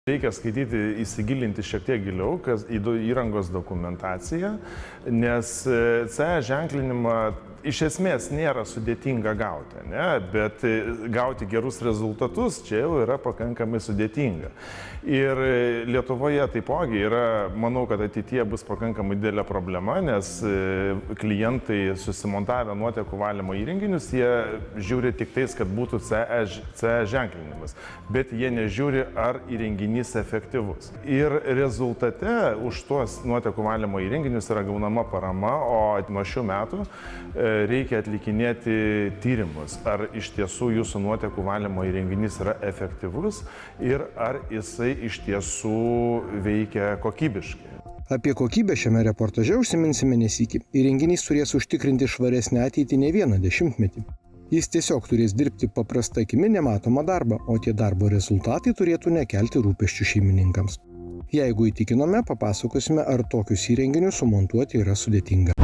Reikia skaityti, įsigilinti šiek tiek giliau, kas į įrangos dokumentaciją, nes CE ženklinimą iš esmės nėra sudėtinga gauti, ne? Bet gauti gerus rezultatus čia jau yra pakankamai sudėtinga. Ir Lietuvoje taipogi yra, manau, kad ateityje bus pakankamai didelė problema, nes klientai susimontavę nuotekų valymo įrenginius, jie žiūri tik tais, kad būtų CE ženklinimas, bet jie nežiūri, ar įrenginys efektyvus. Ir rezultate už tuos nuotekų valymo įrenginius yra gaunama parama, o nuo šių metų reikia atlikinėti tyrimus, ar iš tiesų jūsų nuotekų valymo įrenginys yra efektyvus ir ar jisai iš tiesų veikia kokybiškai. Apie kokybę šiame reportaže užsiminsime nesykį. Įrenginys turės užtikrinti švaresnę ateitį ne vieną dešimtmetį. Jis tiesiog turės dirbti paprastą akimi nematomą darbą, o tie darbo rezultatai turėtų nekelti rūpesčių šeimininkams. Jeigu įtikinome, papasakosime, ar tokius įrenginius sumontuoti yra sudėtinga.